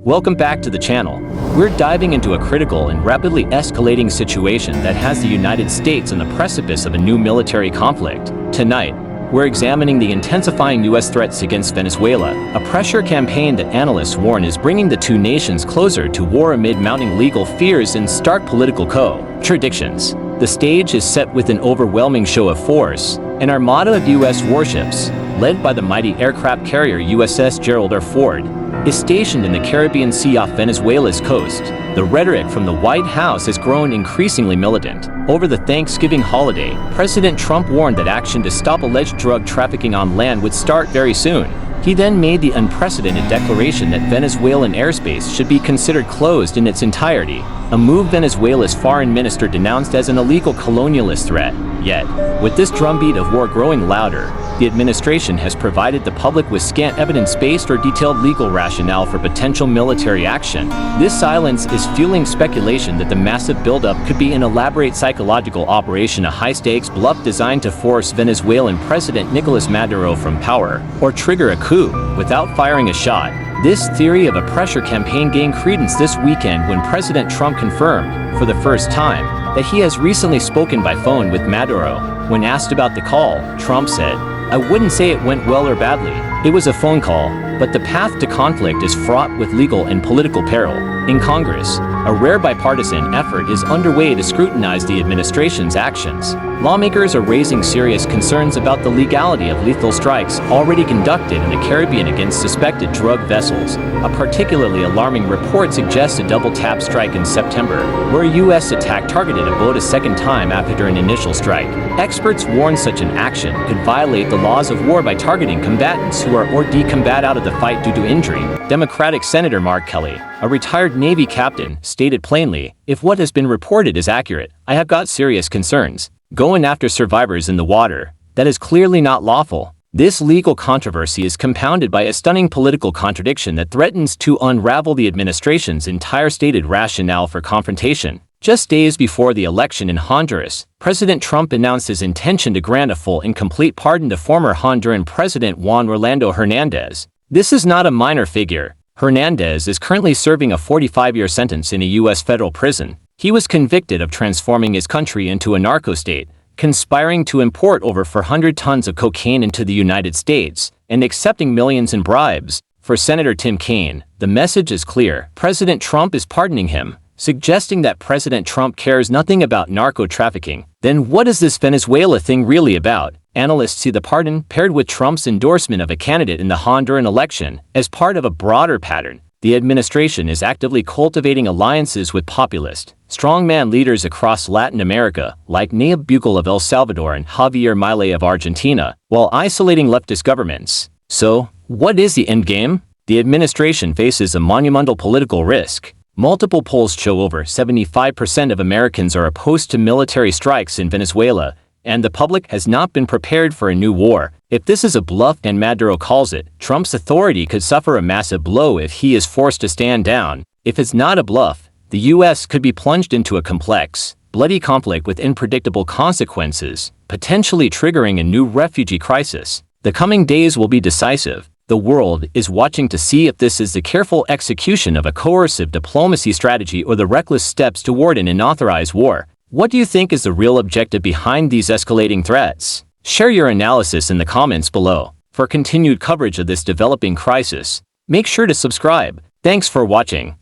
Welcome back to the channel. We're diving into a critical and rapidly escalating situation that has the United States on the precipice of a new military conflict. Tonight, we're examining the intensifying U.S. threats against Venezuela, a pressure campaign that analysts warn is bringing the two nations closer to war amid mounting legal fears and stark political contradictions. The stage is set with an overwhelming show of force. An armada of U.S. warships, led by the mighty aircraft carrier USS Gerald R. Ford, is stationed in the Caribbean Sea off Venezuela's coast. The rhetoric from the White House has grown increasingly militant. Over the Thanksgiving holiday, President Trump warned that action to stop alleged drug trafficking on land would start very soon. He then made the unprecedented declaration that Venezuelan airspace should be considered closed in its entirety, a move Venezuela's foreign minister denounced as an illegal colonialist threat. Yet, with this drumbeat of war growing louder, the administration has provided the public with scant evidence-based or detailed legal rationale for potential military action. This silence is fueling speculation that the massive buildup could be an elaborate psychological operation, a high-stakes bluff designed to force Venezuelan President Nicolás Maduro from power, or trigger a coup without firing a shot. This theory of a pressure campaign gained credence this weekend when President Trump confirmed, for the first time, that he has recently spoken by phone with Maduro. When asked about the call, Trump said, "I wouldn't say it went well or badly. It was a phone call, but the path to conflict is fraught with legal and political peril." In Congress, a rare bipartisan effort is underway to scrutinize the administration's actions. Lawmakers are raising serious concerns about the legality of lethal strikes already conducted in the Caribbean against suspected drug vessels. A particularly alarming report suggests a double-tap strike in September, where a U.S. attack targeted a boat a second time after an initial strike. Experts warn such an action could violate the laws of war by targeting combatants who are or decombat out of the fight due to injury. Democratic Senator Mark Kelly, a retired Navy captain, stated plainly, "If what has been reported is accurate, I have got serious concerns. Going after survivors in the water, that is clearly not lawful." This legal controversy is compounded by a stunning political contradiction that threatens to unravel the administration's entire stated rationale for confrontation. Just days before the election in Honduras, President Trump announced his intention to grant a full and complete pardon to former Honduran President Juan Orlando Hernández. This is not a minor figure. Hernández is currently serving a 45-year sentence in a U.S. federal prison. He was convicted of transforming his country into a narco-state, conspiring to import over 400 tons of cocaine into the United States, and accepting millions in bribes. For Senator Tim Kaine, the message is clear. President Trump is pardoning him, suggesting that President Trump cares nothing about narco-trafficking. Then what is this Venezuela thing really about? Analysts see the pardon, paired with Trump's endorsement of a candidate in the Honduran election, as part of a broader pattern. The administration is actively cultivating alliances with populist, strongman leaders across Latin America, like Nayib Bukele of El Salvador and Javier Milei of Argentina, while isolating leftist governments. So, what is the endgame? The administration faces a monumental political risk. Multiple polls show over 75% of Americans are opposed to military strikes in Venezuela, and the public has not been prepared for a new war. If this is a bluff, and Maduro calls it, Trump's authority could suffer a massive blow if he is forced to stand down. If it's not a bluff, the U.S. could be plunged into a complex, bloody conflict with unpredictable consequences, potentially triggering a new refugee crisis. The coming days will be decisive. The world is watching to see if this is the careful execution of a coercive diplomacy strategy or the reckless steps toward an unauthorized war. What do you think is the real objective behind these escalating threats? Share your analysis in the comments below. For continued coverage of this developing crisis, make sure to subscribe. Thanks for watching.